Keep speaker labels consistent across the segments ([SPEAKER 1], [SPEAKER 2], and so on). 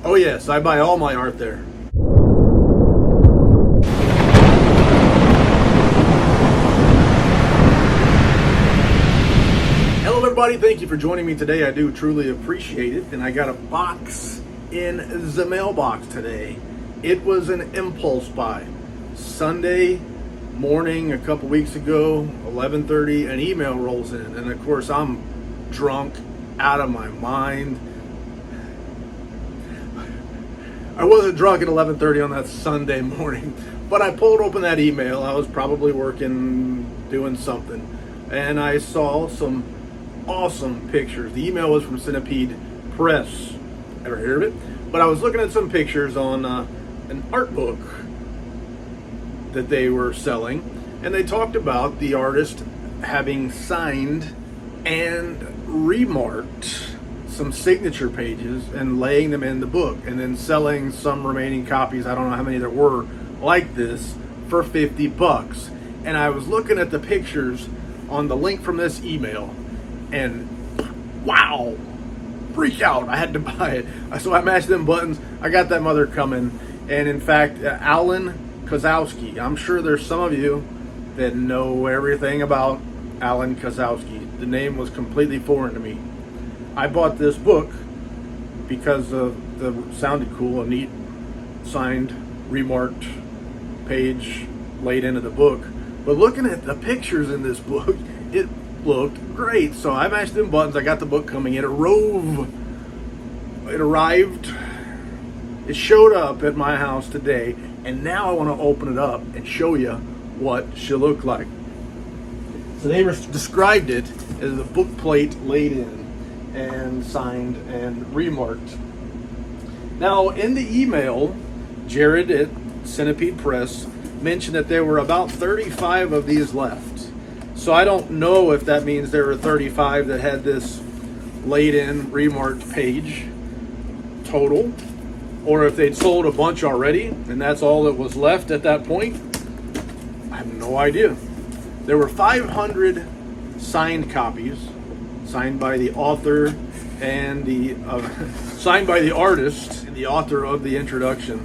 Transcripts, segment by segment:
[SPEAKER 1] Oh yes, I buy all my art there. Hello everybody, thank you for joining me today. I do truly appreciate it. And I got a box in the mailbox today. It was an impulse buy. Sunday morning a couple weeks ago, 11:30, an email rolls in. And of course I'm drunk, out of my mind. I wasn't drunk at 11:30 on that Sunday morning, but I pulled open that email. I was probably working, doing something, and I saw some awesome pictures. The email was from Centipede Press. Ever heard of it? But I was looking at some pictures on an art book that they were selling, and they talked about the artist having signed and remarked some signature pages and laying them in the book, and then selling some remaining copies, I don't know how many there were like this, for $50. And I was looking at the pictures on the link from this email, and wow, freak out, I had to buy it. So I mashed them buttons, I got that mother coming. And in fact, Alan Koszowski, I'm sure there's some of you that know everything about Alan Koszowski. The name was completely foreign to me. I bought this book because it sounded cool, a neat signed, remarked page laid into the book. But looking at the pictures in this book, it looked great. So I mashed them buttons, I got the book coming in. It arrived, it showed up at my house today, and now I want to open it up and show you what she looked like. So they described it as a book plate laid in and signed and remarked. Now in the email, Jared at Centipede Press mentioned that there were about 35 of these left. So I don't know if that means there were 35 that had this laid in remarked page total, or if they'd sold a bunch already and that's all that was left at that point. I have no idea. There were 500 signed copies, signed by the author and the signed by the artist and the author of the introduction.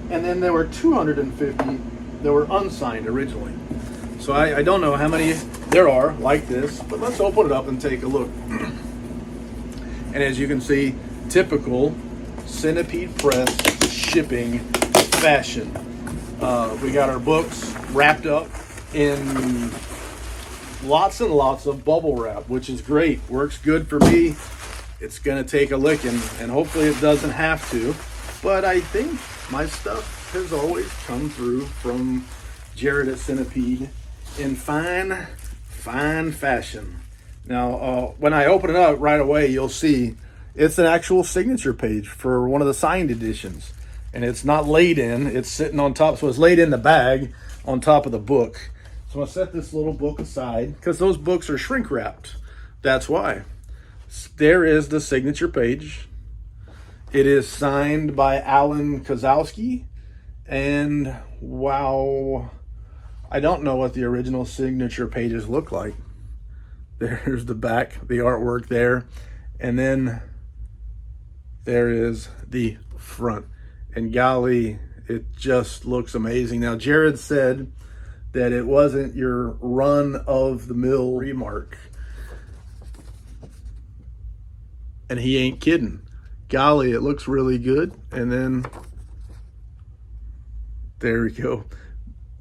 [SPEAKER 1] And then there were 250 that were unsigned originally. So I don't know how many there are like this, but let's open it up and take a look. And as you can see, typical Centipede Press shipping fashion. We got our books wrapped up in lots and lots of bubble wrap, which is great. Works good for me. It's gonna take a licking, and hopefully it doesn't have to, but I think my stuff has always come through from Jared at Centipede in fine fashion. Now when I open it up right away, you'll see it's an actual signature page for one of the signed editions, and it's not laid in, it's sitting on top, so it's laid in the bag on top of the book. So I'll set this little book aside because those books are shrink wrapped. That's why. There is the signature page. It is signed by Alan Koszowski. And wow, I don't know what the original signature pages look like. There's the back, the artwork there. And then there is the front. And golly, it just looks amazing. Now, Jared said that it wasn't your run-of-the-mill remark. And he ain't kidding. Golly, it looks really good. And then, there we go.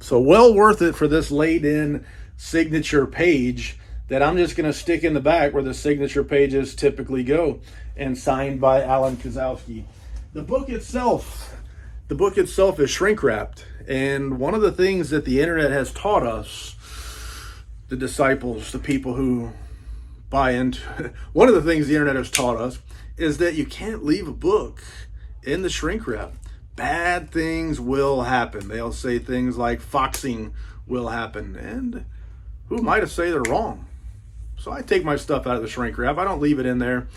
[SPEAKER 1] So well worth it for this laid-in signature page that I'm just going to stick in the back where the signature pages typically go, and signed by Alan Koszowski. The book itself is shrink-wrapped. And one of the things that the internet has taught us, the disciples, the people who buy into, one of the things the internet has taught us is that you can't leave a book in the shrink wrap. Bad things will happen. They'll say things like foxing will happen, and who am I to say they're wrong? So I take my stuff out of the shrink wrap. I don't leave it in there.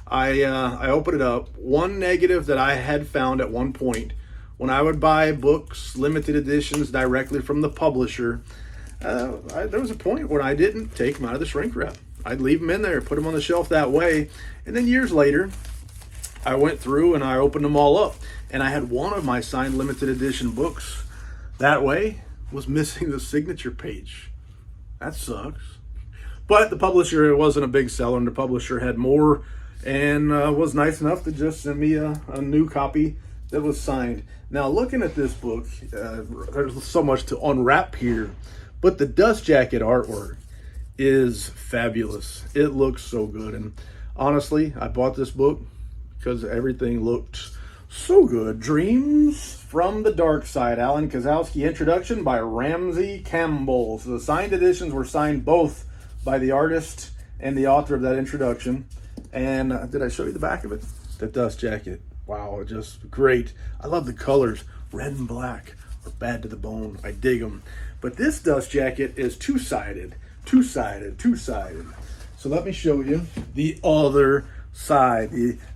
[SPEAKER 1] I open it up. One negative that I had found at one point, when I would buy books, limited editions, directly from the publisher, there was a point where I didn't take them out of the shrink wrap. I'd leave them in there, put them on the shelf that way, and then years later, I went through and I opened them all up, and I had one of my signed limited edition books that way was missing the signature page. That sucks. But the publisher, it wasn't a big seller, and the publisher had more and was nice enough to just send me a new copy that was signed. Now, looking at this book, there's so much to unwrap here, but the dust jacket artwork is fabulous. It looks so good, and honestly, I bought this book because everything looked so good. Dreams from the Dark Side, Alan Koszowski introduction by Ramsey Campbell. So the signed editions were signed both by the artist and the author of that introduction. And did I show you the back of it? The dust jacket. Wow, just great. I love the colors. Red and black are bad to the bone. I dig them. But this dust jacket is two-sided. So let me show you the other side.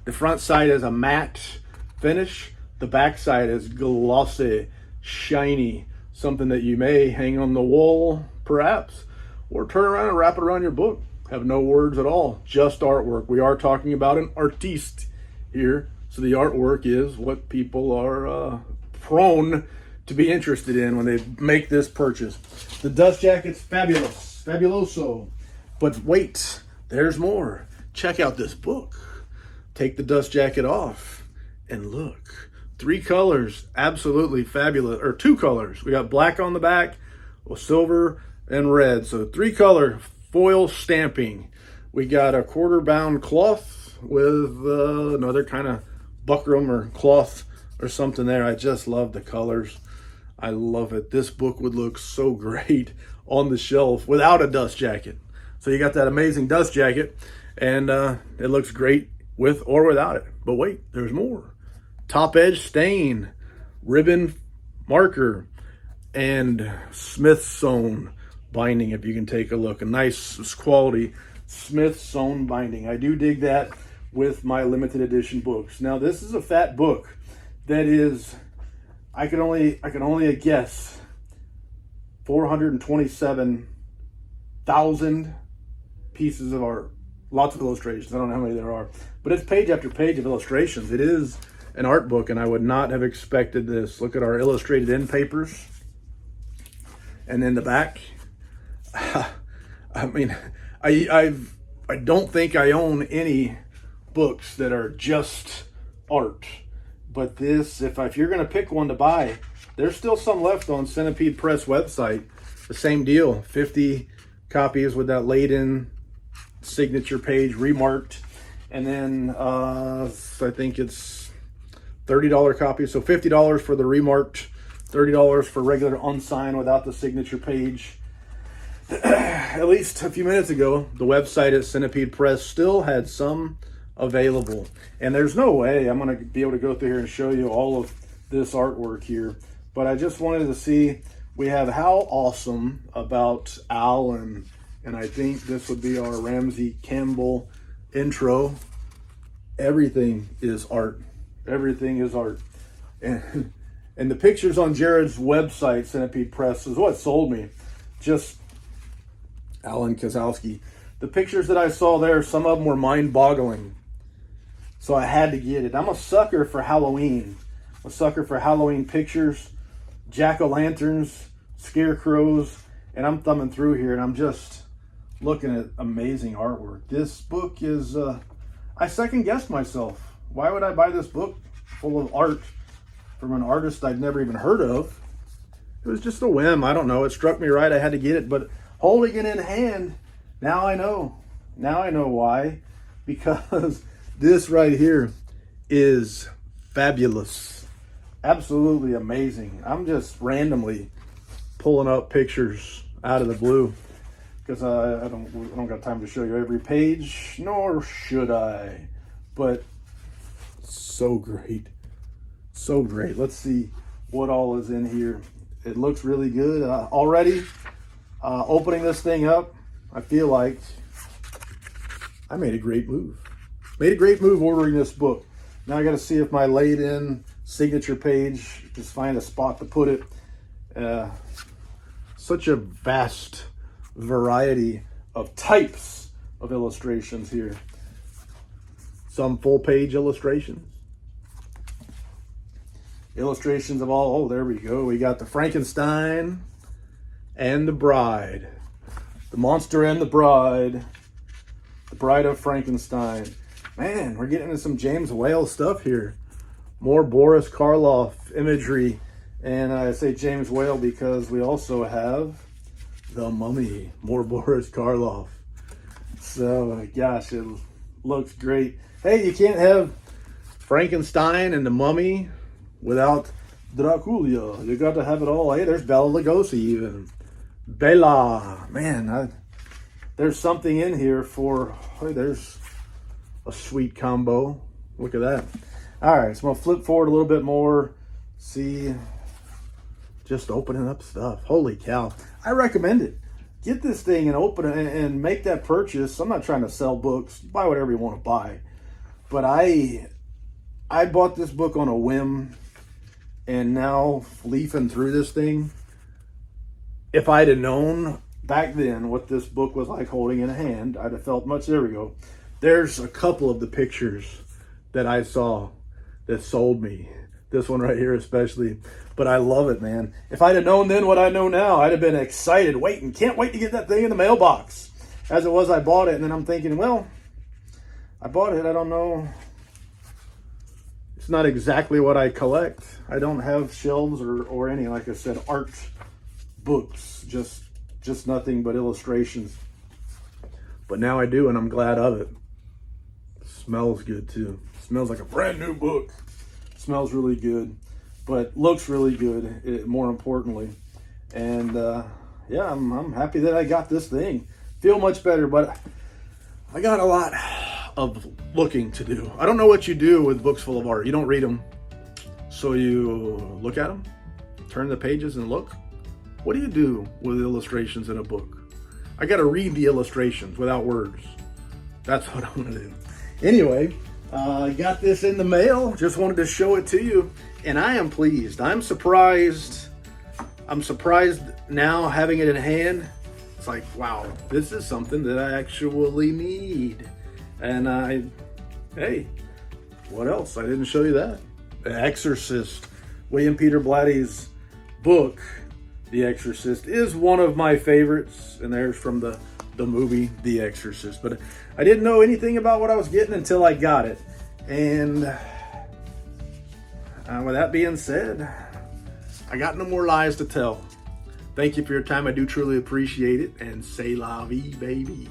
[SPEAKER 1] The front side is a matte finish. The back side is glossy, shiny, something that you may hang on the wall, perhaps, or turn around and wrap it around your book. Have no words at all, just artwork. We are talking about an artiste here, so the artwork is what people are prone to be interested in when they make this purchase. The dust jacket's fabulous, fabuloso. But wait, there's more. Check out this book. Take the dust jacket off and look. 3 colors, absolutely fabulous, or 2 colors. We got black on the back, silver and red. So 3 color foil stamping. We got a quarter bound cloth with another kind of buckram or cloth or something there. I just love the colors. I love it. This book would look so great on the shelf without a dust jacket. So you got that amazing dust jacket, and it looks great with or without it. But wait, there's more. Top edge stain, ribbon marker, and Smith sewn binding, if you can take a look. A nice quality Smith sewn binding. I do dig that with my limited edition books. Now, this is a fat book that is, I can only guess 427,000 pieces of art. Lots of illustrations. I don't know how many there are, but it's page after page of illustrations. It is an art book, and I would not have expected this. Look at our illustrated end papers, and then the back. I mean, I don't think I own any books that are just art, but this, if you're going to pick one to buy, there's still some left on Centipede Press website. The same deal, 50 copies with that laid-in signature page, remarked, and then I think it's $30 copy, so $50 for the remarked, $30 for regular unsigned without the signature page. At least a few minutes ago, the website at Centipede Press still had some available, and there's no way I'm going to be able to go through here and show you all of this artwork here, but I just wanted to see, we have How Awesome about Alan, and I think this would be our Ramsey Campbell intro. Everything is art. Everything is art. And the pictures on Jared's website, Centipede Press, is what sold me. Just Alan Koszowski. The pictures that I saw there, some of them were mind-boggling. So I had to get it. I'm a sucker for Halloween. I'm a sucker for Halloween pictures, jack-o'-lanterns, scarecrows, and I'm thumbing through here and I'm just looking at amazing artwork. This book is, I second-guessed myself. Why would I buy this book full of art from an artist I'd never even heard of? It was just a whim. I don't know. It struck me right. I had to get it. But holding it in hand, now I know. Now I know why. Because this right here is fabulous. Absolutely amazing. I'm just randomly pulling up pictures out of the blue because I don't got time to show you every page, nor should I. But so great. So great. Let's see what all is in here. It looks really good. Already, opening this thing up, I feel like I made a great move. Made a great move ordering this book. Now I got to see if my laid-in signature page, just find a spot to put it. Such a vast variety of types of illustrations here. some full-page illustrations. Illustrations of all, oh, there we go. We got the Frankenstein and the Bride. The Monster and the Bride. The Bride of Frankenstein. Man, we're getting into some James Whale stuff here. More Boris Karloff imagery. And I say James Whale because we also have The Mummy. More Boris Karloff. So, gosh, it looks great. Hey, you can't have Frankenstein and The Mummy without Dracula. You got to have it all. Hey, there's Bela Lugosi even. Bela. Man, there's something in here for... Hey, there's a sweet combo. Look at that. All right, so I'm going to flip forward a little bit more. See, just opening up stuff. Holy cow. I recommend it. Get this thing and open it and make that purchase. I'm not trying to sell books. Buy whatever you want to buy. But I bought this book on a whim, and now leafing through this thing, if I'd have known back then what this book was like holding in a hand, I'd have felt much. There we go. There's a couple of the pictures that I saw that sold me. This one right here especially. But I love it, man. If I'd have known then what I know now, I'd have been excited, waiting. Can't wait to get that thing in the mailbox. As it was, I bought it, and then I'm thinking, well, I bought it. I don't know. It's not exactly what I collect. I don't have shelves or any, like I said, art books. Just nothing but illustrations. But now I do, and I'm glad of it. Smells good too. Smells like a brand new book. Smells really good, but looks really good, more importantly. And yeah, I'm happy that I got this thing. Feel much better, but I got a lot of looking to do. I don't know what you do with books full of art. You don't read them, so you look at them, turn the pages and look. What do you do with illustrations in a book? I got to read the illustrations without words. That's what I'm gonna do. Anyway, I got this in the mail. Just wanted to show it to you, and I am pleased. I'm surprised. I'm surprised now having it in hand. It's like, wow, this is something that I actually need. And hey, what else? I didn't show you that. The Exorcist. William Peter Blatty's book, The Exorcist, is one of my favorites. And there's from the movie, The Exorcist. But I didn't know anything about what I was getting until I got it. And with that being said, I got no more lies to tell. Thank you for your time. I do truly appreciate it. And say la vie, baby.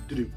[SPEAKER 1] Do-do.